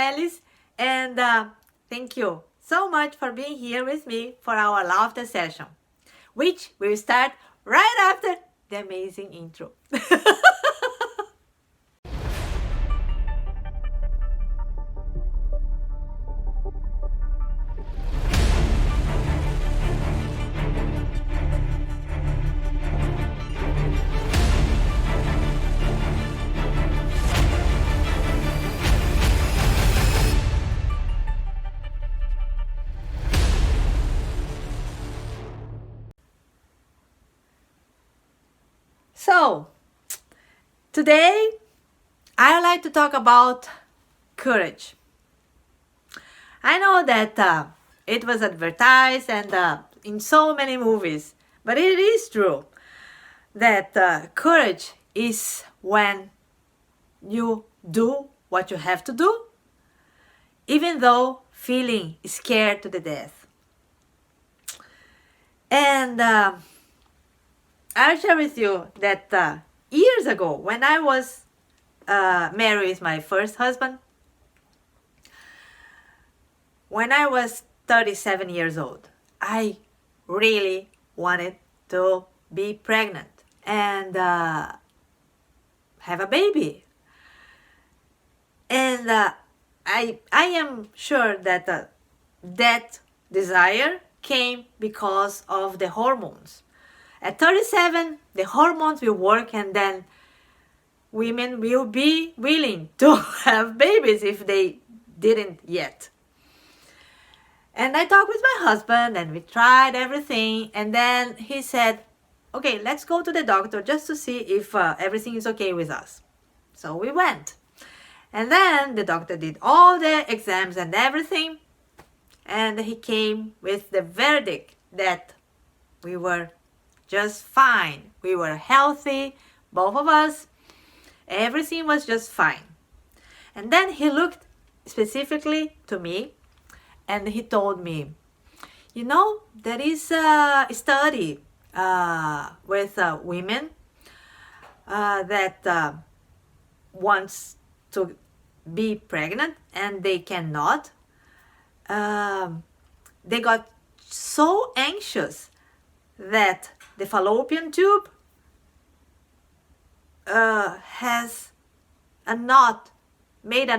Alice, and thank you so much for being here with me for our laughter session, which will start right after the amazing intro. So, today I would like to talk about courage. I know that it was advertised and in so many movies, but it is true that courage is when you do what you have to do, even though feeling scared to the death. And I'll share with you that years ago, when I was married with my first husband, when I was 37 years old, I really wanted to be pregnant and have a baby. And I am sure that that desire came because of the hormones. At 37, the hormones will work, and then women will be willing to have babies if they didn't yet. And I talked with my husband, and we tried everything, and then he said, okay, let's go to the doctor just to see if everything is okay with us. So we went. And then the doctor did all the exams and everything, and he came with the verdict that we were just fine. We were healthy, both of us. Everything was just fine. And then he looked specifically to me and he told me, you know, there is a study with women that wants to be pregnant and they cannot. They got so anxious that the fallopian tube has a knot, makes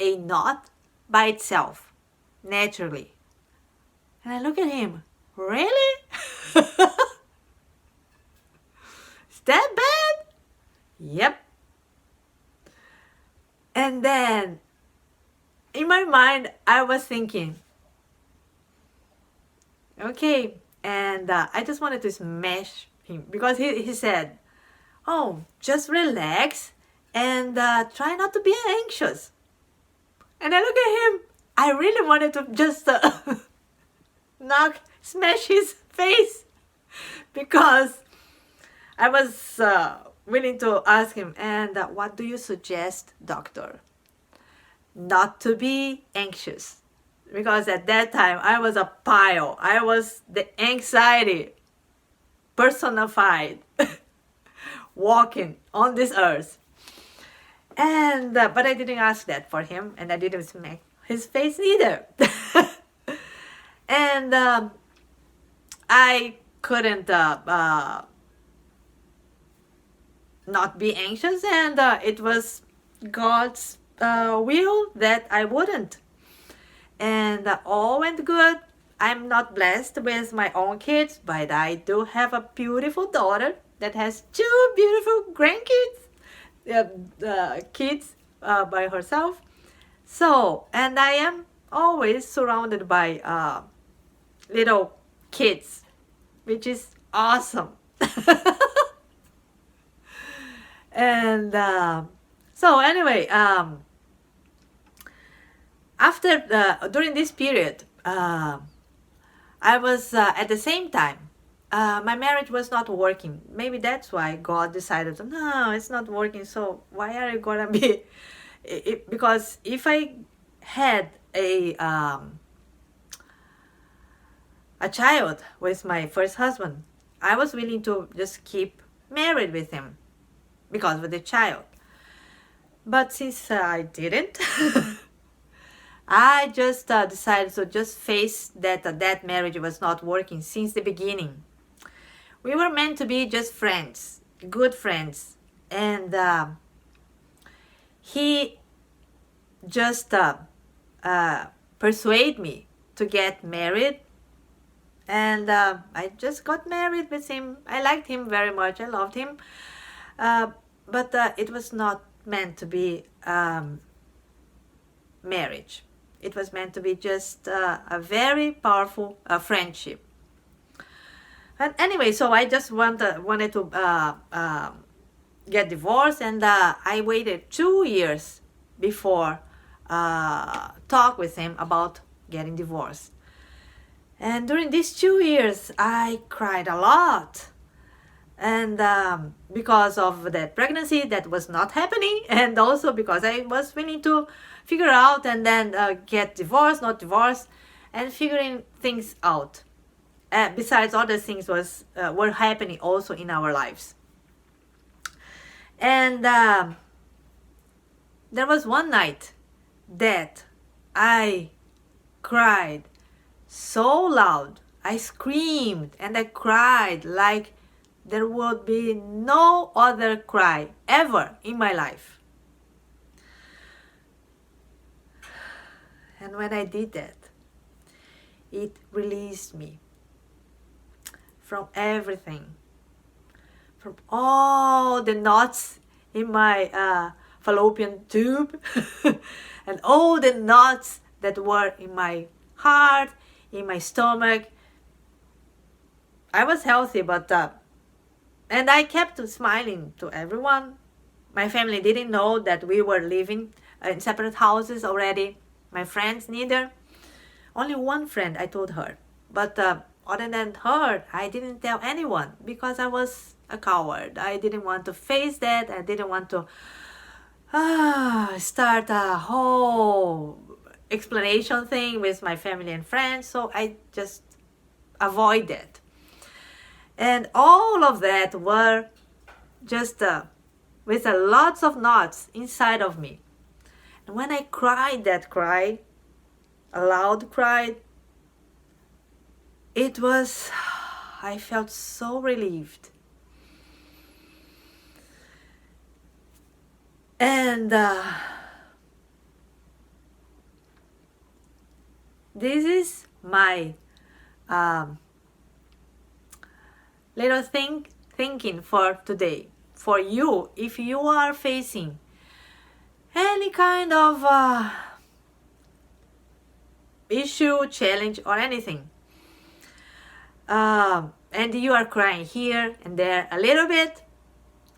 a knot by itself, naturally. And I look at him, really? Is that bad? Yep. And then, in my mind, I was thinking, okay, and I just wanted to smash him because he said, oh, just relax and try not to be anxious. And I look at him, I really wanted to just smash his face because I was willing to ask him, and what do you suggest, doctor? Not to be anxious. Because at that time, I was a pile. I was the anxiety personified, walking on this earth. And but I didn't ask that for him, and I didn't smack his face either. And I couldn't not be anxious, and it was God's will that I wouldn't. And all went good. I'm not blessed with my own kids, but I do have a beautiful daughter that has 2 beautiful grandkids, kids by herself. So, and I am always surrounded by little kids, which is awesome. And so anyway, during this period, I was at the same time, my marriage was not working. Maybe that's why God decided, no, it's not working. So why are you gonna be? Because if I had a child with my first husband, I was willing to just keep married with him because of the child. But since I didn't, I just decided to just face that marriage was not working since the beginning. We were meant to be just friends, good friends, and he just persuaded me to get married, and I just got married with him. I liked him very much. I loved him, but it was not meant to be marriage. It was meant to be just a very powerful friendship. And anyway, so I just wanted to get divorced, and I waited 2 years before talk with him about getting divorced. And during these 2 years, I cried a lot. And because of that pregnancy that was not happening, and also because I was willing to figure out and then get divorced, not divorced, and figuring things out. Besides, other things were happening also in our lives. And there was one night that I cried so loud. I screamed and I cried like there would be no other cry ever in my life. And when I did that, it released me from everything, from all the knots in my fallopian tube and all the knots that were in my heart, in my stomach. I was healthy, but and I kept smiling to everyone. My family didn't know that we were living in separate houses already. My friends neither. Only one friend I told her, but other than her, I didn't tell anyone because I was a coward. I didn't want to face that. I didn't want to start a whole explanation thing with my family and friends, so I just avoid that. And all of that were just with lots of knots inside of me. And when I cried that cry, a loud cry, it was, I felt so relieved. And this is my little thinking for today. For you, if you are facing any kind of issue, challenge, or anything, and you are crying here and there a little bit,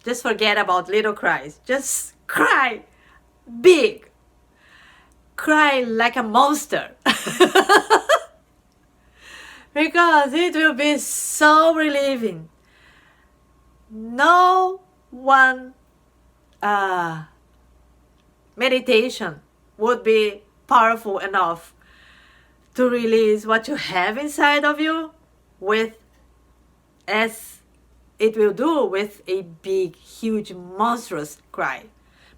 just forget about little cries. Just cry big. Cry like a monster. Because it will be so relieving. No one meditation would be powerful enough to release what you have inside of you with, as it will do with a big, huge, monstrous cry.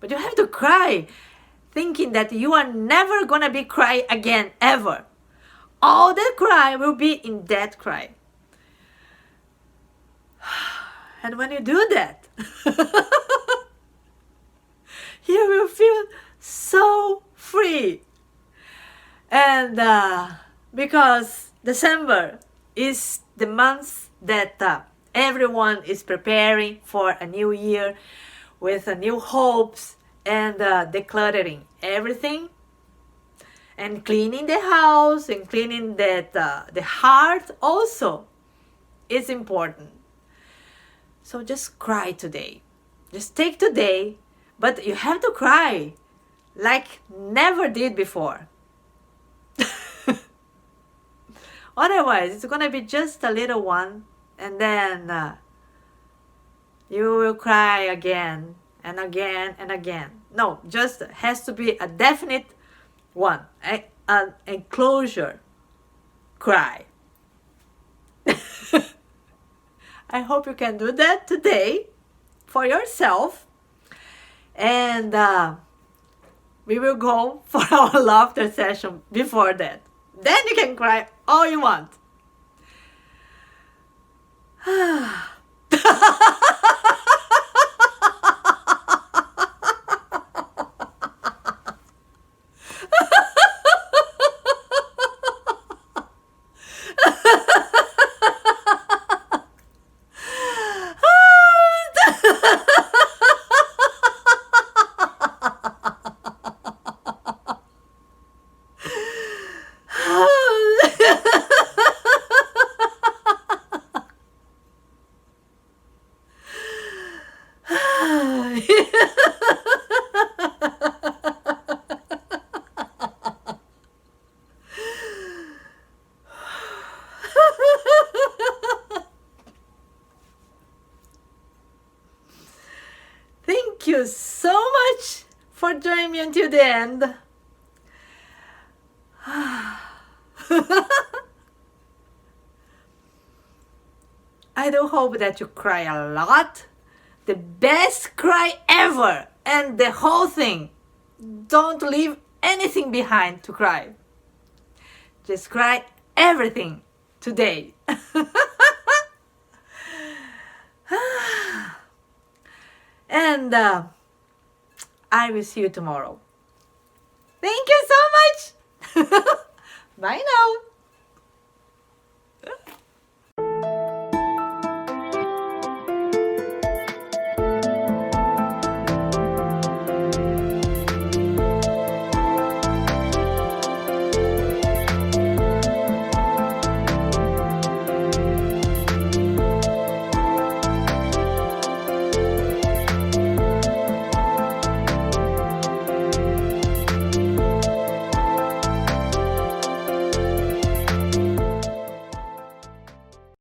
But you have to cry thinking that you are never gonna be cry again, ever. All that cry will be in that cry. And when you do that, you will feel so free. And because December is the month that everyone is preparing for a new year with new hopes and decluttering everything and cleaning the house and cleaning the heart also is important. So just cry today. Just take today, but you have to cry like never did before. Otherwise, it's gonna be just a little one, and then you will cry again and again and again. No, just has to be a definite one, an enclosure cry. I hope you can do that today for yourself. And we will go for our laughter session before that. Then you can cry all you want. Thank you so much for joining me until the end. I do hope that you cry a lot. The best cry ever. And the whole thing. Don't leave anything behind to cry. Just cry everything today. And I will see you tomorrow. Thank you so much. Bye now.